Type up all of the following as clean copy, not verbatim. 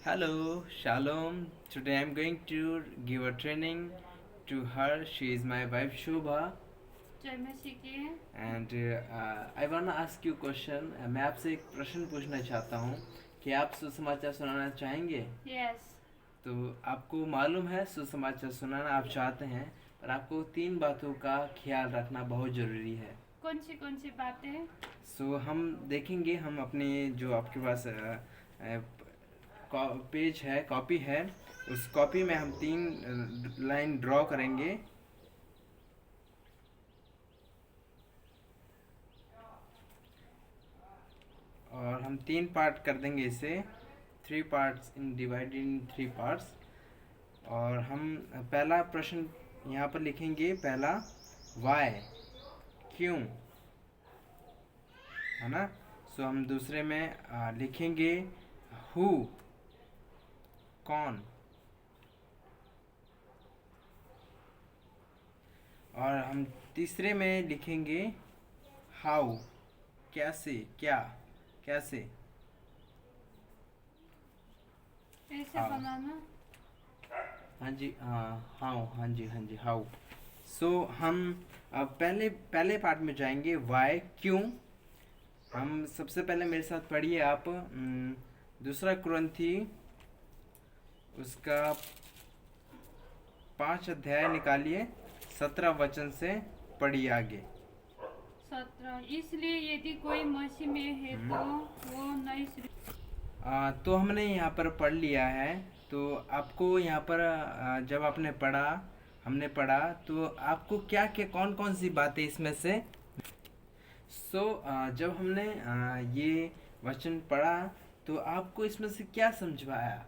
Hello, Shalom. Today I'm going to give a training to her. She is my wife Shobha, जय मसीह की। and I wanna ask you question. मैं आपसे एक प्रश्न पूछना चाहता हूँ कि आप सुसमाचार सुनाना चाहेंगे? यस। तो आपको मालूम है सुसमाचार सुनाना आप चाहते हैं, पर आपको 3 बातों का ख्याल रखना बहुत ज़रूरी है। कौन सी बातें? हम देखेंगे, हम अपने जो आपके पास पेज है, कॉपी है, उस कॉपी में हम 3 लाइन ड्रॉ करेंगे। और हम 3 पार्ट कर देंगे इसे, 3 parts in divided in 3 parts. और हम पहला प्रश्न यहाँ पर लिखेंगे, पहला वाई, क्यों, है ना। हम दूसरे में लिखेंगे हु, कौन। और हम तीसरे में लिखेंगे हाउ, कैसे, क्या, कैसे। ऐसे हाँ बनाना। हाँ जी, हाउ, हाँ जी, हाँ जी, हाउ। हम अब पहले पार्ट में जाएंगे, वाई, क्यों। हम सबसे पहले मेरे साथ पढ़िए आप, दूसरा कुरिन्थी उसका 5 अध्याय निकालिए, 17 वचन से पढ़िए आगे। 17। इसलिए यदि कोई मसीह में है तो वो नई तो हमने यहाँ पर पढ़ लिया है। तो आपको यहाँ पर जब आपने पढ़ा, हमने पढ़ा, तो आपको क्या क्या कौन कौन सी बातें इसमें से जब हमने ये वचन पढ़ा, तो आपको इसमें से क्या समझ में आया?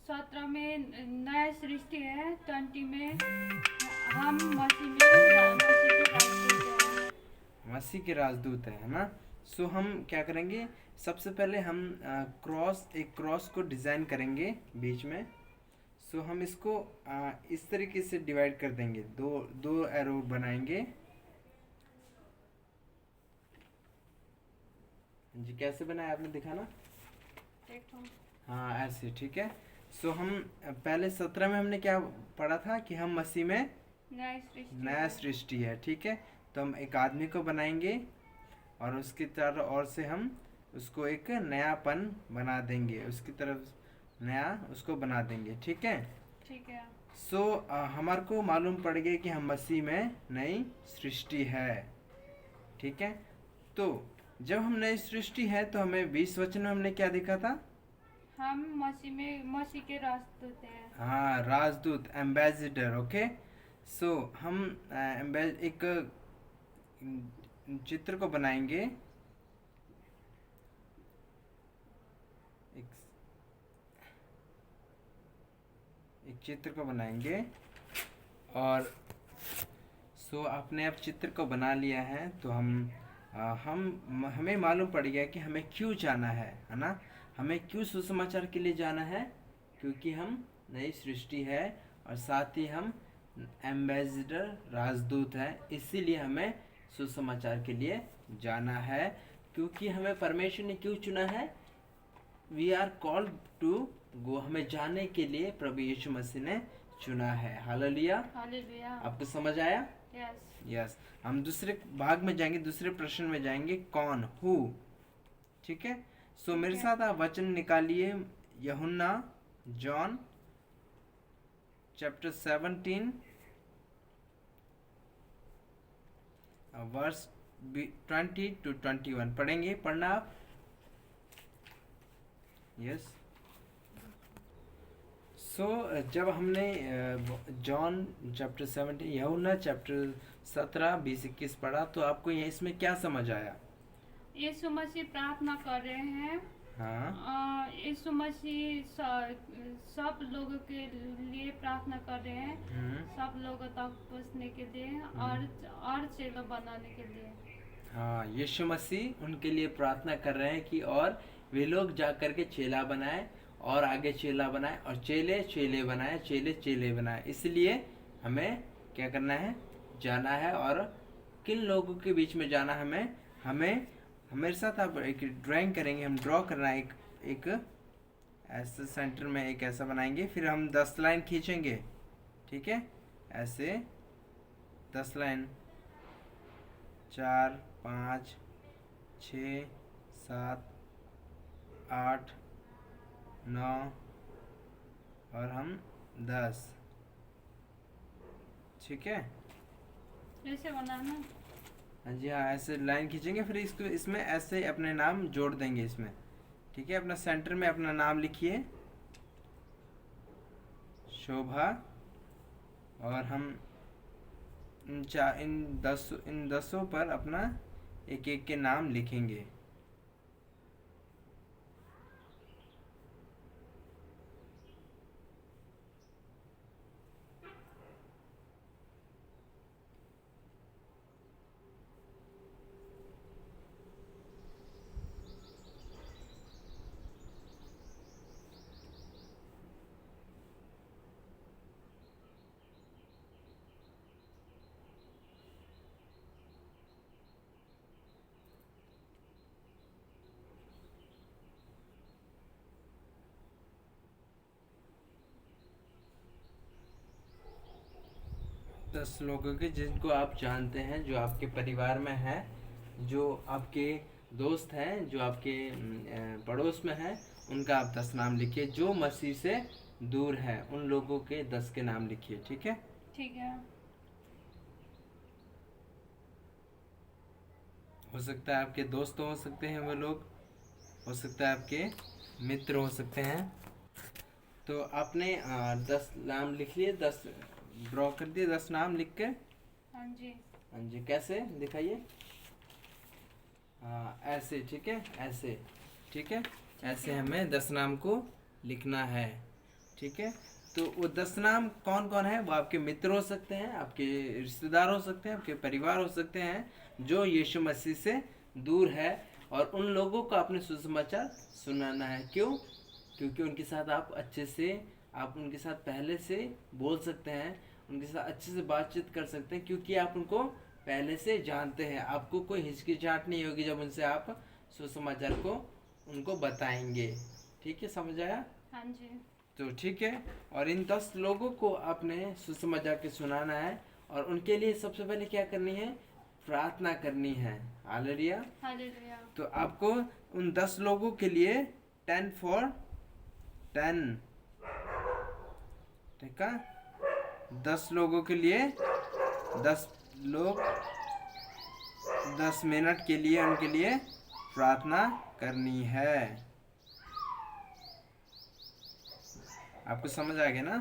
17 में नया सृष्टि है, 20 में हम मसीह के राजदूत हैं। मसीह के राजदूत है ना। हम क्या करेंगे, सबसे पहले हम एक क्रॉस को डिज़ाइन करेंगे बीच में। हम इसको इस तरीके से डिवाइड कर देंगे, दो दो एरो बनाएंगे जी। कैसे बनाया आपने दिखाना? देखो। हाँ, ऐसे, ठीक है। हम पहले 17 में हमने क्या पढ़ा था कि हम मसीह में नया सृष्टि है, ठीक है। तो हम एक आदमी को बनाएंगे और उसकी चारों ओर से हम उसको एक नयापन बना देंगे, उसकी तरफ नया उसको बना देंगे, ठीक है। ठीक है। हमारे को मालूम पड़ गया कि हम मसीह में नई सृष्टि है, ठीक है। तो जब हम नई सृष्टि है, तो हमें 20 वचन में हमने क्या देखा था? हम मसीह के राजदूत हैं। हाँ, राजदूत, एम्बेसडर, ओके। हम एक चित्र को बनाएंगे, एक चित्र को बनाएंगे। और आपने अब चित्र को बना लिया है, तो हमें मालूम पड़ गया कि हमें क्यों जाना है ना। हमें क्यों सुसमाचार के लिए जाना है? क्योंकि हम नई सृष्टि है, और साथ ही हम एम्बेसडर, राजदूत है, इसीलिए हमें सुसमाचार के लिए जाना है। क्योंकि हमें परमेश्वर ने क्यों चुना है? We are called to go, हमें जाने के लिए प्रभु यीशु मसीह ने चुना है। हालेलुया। आपको समझ आया? यस। हम दूसरे भाग में जाएंगे, दूसरे प्रश्न में जाएंगे, कौन, हु, ठीक है। मेरे साथ आप वचन निकालिए, यूहन्ना, जॉन चैप्टर 17 वर्स 20 to 21 पढ़ेंगे। पढ़ना आप। यस। जब हमने जॉन चैप्टर 17, यूहन्ना चैप्टर 17, 20-21 पढ़ा, तो आपको इसमें क्या समझ आया? यीशु मसीह प्रार्थना कर रहे हैं। हाँ। यीशु मसीह सब लोगों के लिए प्रार्थना कर रहे हैं, सब लोगों तक पहुंचने के लिए और चेला बनाने के लिए। हाँ, यीशु मसीह उनके लिए प्रार्थना कर रहे हैं कि और वे लोग जा कर के चेला बनाए, और आगे चेला बनाए, और चेले चेले बनाए, चेले चेले बनाए। इसलिए हमें क्या करना है? जाना है। और किन लोगों के बीच में जाना? हमें हमें हमारे साथ आप एक ड्राइंग करेंगे, हम ड्रॉ करना है, एक एक ऐसे सेंटर में एक ऐसा बनाएंगे, फिर हम 10 लाइन खींचेंगे, ठीक है। ऐसे 10 लाइन, 4 5 6 7 8 9 और हम 10, ठीक है। ऐसे बनाना। हाँ जी, हाँ, ऐसे लाइन खींचेंगे, फिर इसको इसमें ऐसे अपने नाम जोड़ देंगे इसमें, ठीक है। अपना सेंटर में अपना नाम लिखिए, शोभा, और हम इन दसों पर अपना एक एक के नाम लिखेंगे। दस लोगों के जिनको आप जानते हैं, जो आपके परिवार में हैं, जो आपके दोस्त हैं, जो आपके पड़ोस में हैं, उनका आप 10 नाम लिखिए। जो मसीह से दूर है उन लोगों के 10 के नाम लिखिए, ठीक है। ठीक है। हो सकता है आपके दोस्त हो सकते हैं वो लोग, हो सकता है आपके मित्र हो सकते हैं। तो आपने 10 नाम लिख लिए, 10 ड्रॉ कर दिए, 10 नाम लिख के। हाँ जी। हाँ जी, कैसे दिखाइए। हाँ, ऐसे, ठीक है, ऐसे, ठीक है। ऐसे हमें 10 नाम को लिखना है, ठीक है। तो वो 10 नाम कौन कौन है? वो आपके मित्र हो सकते हैं, आपके रिश्तेदार हो सकते हैं, आपके परिवार हो सकते हैं जो यीशु मसीह से दूर है, और उन लोगों को आपने सुसमाचार सुनाना है। क्यों? क्योंकि उनके साथ आप अच्छे से, आप उनके साथ पहले से बोल सकते हैं, उनके साथ अच्छे से बातचीत कर सकते हैं, क्योंकि आप उनको पहले से जानते हैं। आपको कोई हिचकिचाहट नहीं होगी जब उनसे आप सुसमाचार को उनको बताएंगे, ठीक है, समझ आया? हाँ जी। तो ठीक है, और इन 10 लोगों को आपने सुसमाचार के सुनाना है, और उनके लिए सबसे पहले क्या करनी है? प्रार्थना करनी है। हालेलुया। हालेलुया। तो आपको उन 10 लोगों के लिए 10 for 10, ठीक है। 10 लोगों के लिए 10 लोग 10 मिनट के लिए उनके लिए प्रार्थना करनी है। आपको समझ आ गया ना?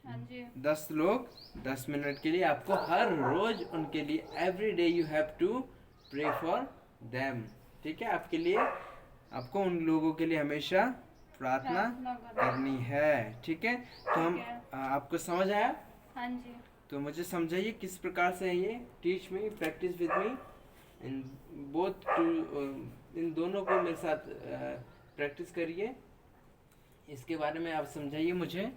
हाँ जी। 10 लोग 10 मिनट के लिए आपको हर रोज उनके लिए, every day you have to pray for them, ठीक है। आपके लिए, आपको उन लोगों के लिए हमेशा प्रार्थना करनी है, ठीक है। तो हम, आपको समझ आया? हाँ जी। तो मुझे समझाइए किस प्रकार से है ये। Teach me, practice with me, in both two, इन दोनों को मेरे साथ प्रैक्टिस करिए। इसके बारे में आप समझाइए मुझे।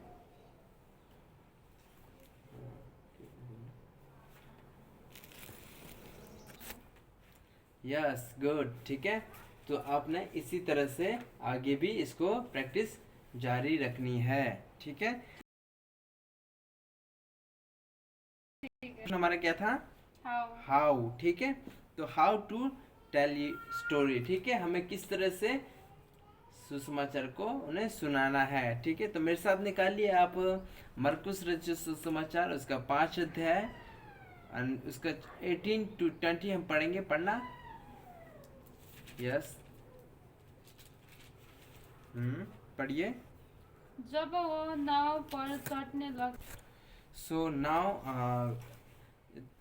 यस, गुड, ठीक है। तो आपने इसी तरह से आगे भी इसको प्रैक्टिस जारी रखनी है, ठीक है। हमारा क्या था? हाउ, ठीक है। तो how to tell you story, ठीक है। हमें किस तरह से सुसमाचार को उन्हें सुनाना है, ठीक है। तो मेरे साथ निकालिए आप मरकुस रचित सुसमाचार, उसका 5 अध्याय, उसका 18 to 20 हम पढ़ेंगे। पढ़ना। यस, पढ़िए। जब वो नाव पर चढ़ने लग। सो नाउ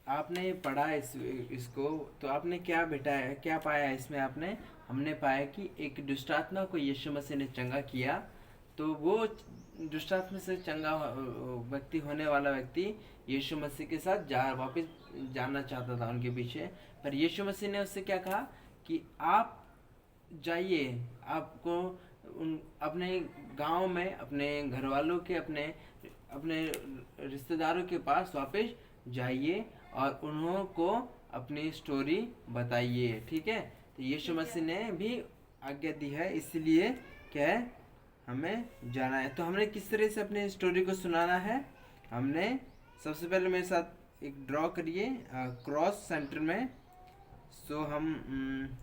आपने पढ़ा इसको, तो आपने क्या बेटा, क्या पाया इसमें? आपने, हमने पाया कि एक दुष्टात्मा को यीशु मसीह ने चंगा किया। तो वो दुष्टात्मा से चंगा व्यक्ति होने वाला व्यक्ति यीशु मसीह के साथ वापस जाना चाहता था उनके पीछे, पर यीशु मसीह ने उससे क्या कहा कि आप जाइए, आपको अपने गांव में, अपने घर वालों के, अपने रिश्तेदारों के पास वापस जाइए और उन्हों को अपनी स्टोरी बताइए, ठीक है। तो यीशु मसीह ने भी आज्ञा दी है, इसलिए क्या है, हमें जाना है। तो हमने किस तरह से अपने स्टोरी को सुनाना है, हमने सबसे पहले मेरे साथ एक ड्रॉ करिए क्रॉस सेंटर में। सो हम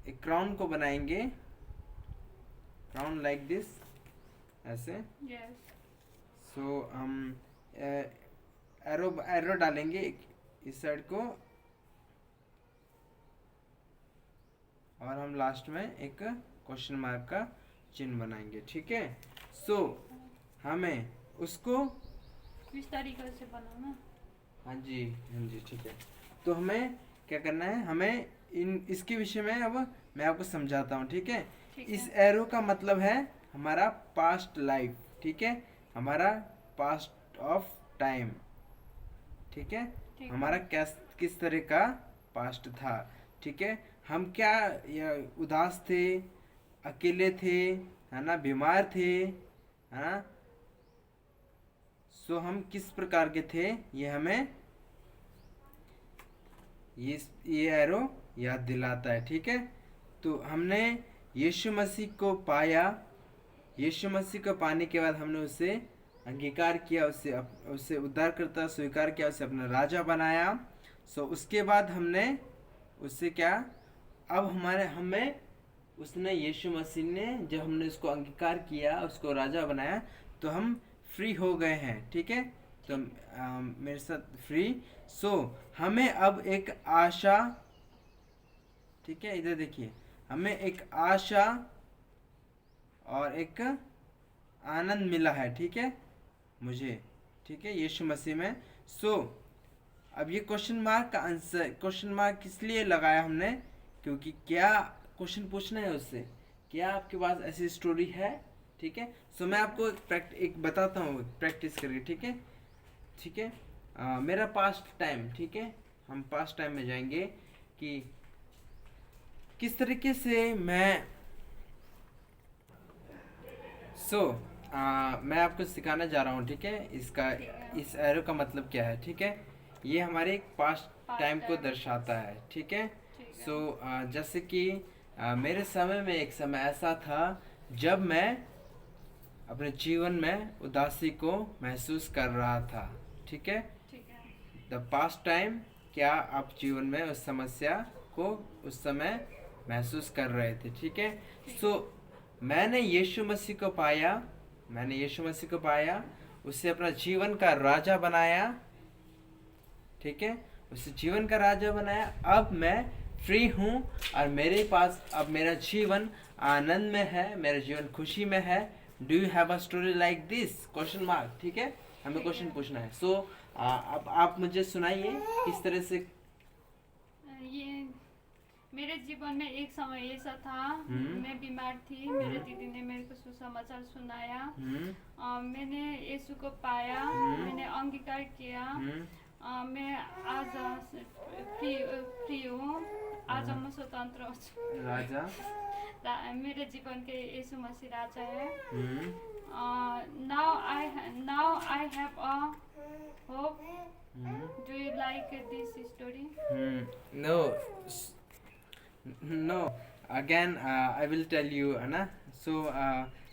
एक क्राउन को बनाएंगे, क्राउन लाइक दिस, ऐसे। यस। सो हम एरो एरो डालेंगे इस साइड को, और हम लास्ट में एक क्वेश्चन मार्क का चिन्ह बनाएंगे, ठीक है। सो हमें उसको इस तरीके से बनाना। हाँ जी, हाँ जी, ठीक है। तो हमें क्या करना है, हमें इसके विषय में अब मैं आपको समझाता हूँ, ठीक है। ठीक इस है। एरो का मतलब है हमारा पास्ट लाइफ, ठीक है, हमारा पास्ट ऑफ टाइम, ठीक है, ठीक हमारा है। किस तरह का पास्ट था, ठीक है। हम क्या उदास थे, अकेले थे, है ना, बीमार थे, है ना। सो हम किस प्रकार के थे, ये हमें ये एरो याद दिलाता है, ठीक है। तो हमने यीशु मसीह को पाया, यीशु मसीह को पाने के बाद हमने उसे अंगीकार किया, उससे उद्धारकर्ता स्वीकार किया, उसे अपना राजा बनाया। सो उसके बाद हमने उससे क्या, अब हमें उसने यीशु मसीह ने, जब हमने उसको अंगीकार किया, उसको राजा बनाया, तो हम फ्री हो गए हैं, ठीक है। तो मेरे साथ फ्री। सो हमें अब एक आशा, ठीक है, इधर देखिए, हमें एक आशा और एक आनंद मिला है, ठीक है, मुझे, ठीक है, यीशु मसीह में। सो अब ये क्वेश्चन मार्क का आंसर, क्वेश्चन मार्क किस लिए लगाया हमने, क्योंकि क्या क्वेश्चन पूछना है उससे, क्या आपके पास ऐसी स्टोरी है, ठीक है। सो मैं आपको एक बताता हूँ प्रैक्टिस करके, ठीक है, ठीक है। मेरा पास्ट टाइम, ठीक है, हम पास्ट टाइम में जाएंगे कि किस तरीके से मैं मैं आपको सिखाना जा रहा हूँ, ठीक है। इस एरो का मतलब क्या है, ठीक है, ये हमारे पास्ट टाइम को दर्शाता है, ठीक है। सो जैसे कि मेरे समय में एक समय ऐसा था जब मैं अपने जीवन में उदासी को महसूस कर रहा था, ठीक है। द पास्ट टाइम, क्या आप जीवन में उस समस्या को उस समय महसूस कर रहे थे, ठीक है। सो मैंने यीशु मसीह को पाया, मैंने यीशु मसीह को पाया, उसे अपना जीवन का राजा बनाया, ठीक है, उसे जीवन का राजा बनाया। अब मैं फ्री हूँ और मेरे पास अब मेरा जीवन आनंद में है, मेरा जीवन खुशी में है। Do you have a story like this, question mark, ठीक है, हमें क्वेश्चन पूछना है। सो अब आप मुझे सुनाइए किस तरह से। ये मेरे जीवन में एक समय ऐसा था, मैं बीमार थी, मेरे दीदी ने मेरे को सुसमाचार सुनाया, मैंने यीशु को पाया, मैंने अंगीकार किया, मैं आज फ्री हूँ, आज मैं स्वतंत्र हूँ, राजा, मेरे जीवन के यीशु मसीह राजा है। now I have a hope. Do you like this story? No, again I will tell you, है ना। सो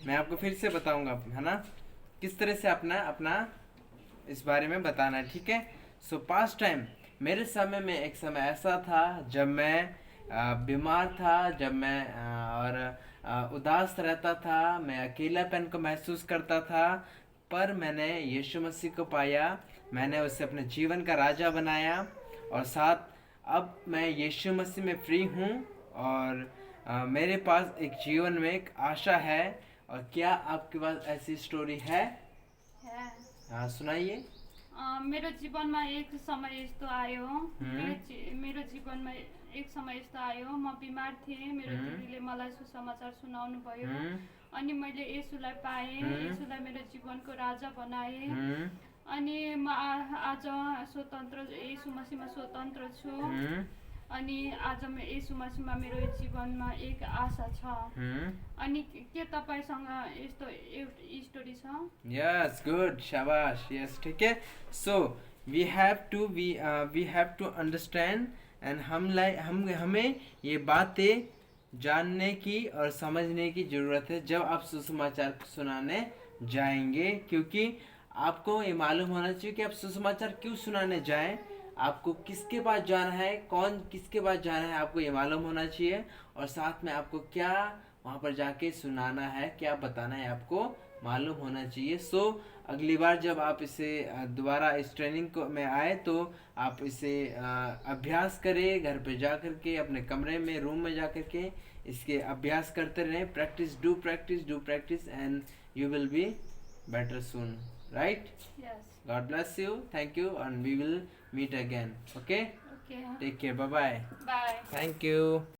मैं आपको फिर से बताऊंगा, है ना, किस तरह से अपना इस बारे में बताना है, ठीक है। सो पास्ट टाइम, मेरे समय में एक समय ऐसा था जब मैं बीमार था, जब मैं और उदास रहता था, मैं अकेलापन को महसूस करता था, पर मैंने यीशु मसीह को पाया, मैंने उसे अपने जीवन का राजा बनाया, और साथ अब मैं यीशु मसीह में फ्री हूँ, और मेरे पास एक जीवन में एक आशा है। और क्या आपके पास ऐसी स्टोरी है? हाँ, सुनाइए। मेरो जीवनमा एक समय यस्तो आयो, मेरो जीवनमा एक समय यस्तो आयो, म बिमार थिएँ, मेरो दिदीले मलाई सुसमाचार सुनाउनु भयो, अनि मैले येशूलाई पाएँ, येशूलाई मेरो जीवनको राजा बनाएँ, अनि म आज स्वतन्त्र, येशू मसीहमा स्वतन्त्र छु, अनि आज येशू मसीहमा मेरो जीवनमा एक आशा छ। अनि के तपाईसँग यस्तो एउटा स्टोरी छ? यस, गुड, शाबाश, यस, ठीक है। So we have to understand and हमें ये बातें जानने की और समझने की ज़रूरत है जब आप सुसमाचार सुनाने जाएंगे, क्योंकि आपको ये मालूम होना चाहिए कि आप सुसमाचार क्यों सुनाने जाएं, आपको किसके पास जाना है, कौन किसके पास जाना है, आपको ये मालूम होना चाहिए। और साथ में आपको क्या वहाँ पर जाके सुनाना है, क्या बताना है, आपको मालूम होना चाहिए। अगली बार जब आप इसे दोबारा इस ट्रेनिंग को में आए तो आप इसे अभ्यास करें, घर पे जा कर के अपने कमरे में, रूम में जा कर के इसके अभ्यास करते रहें। Do practice and you will be better soon, right? Yes. God bless you. Thank you, and we will meet again. Okay? Okay. Take care. Bye bye. Bye. Thank you.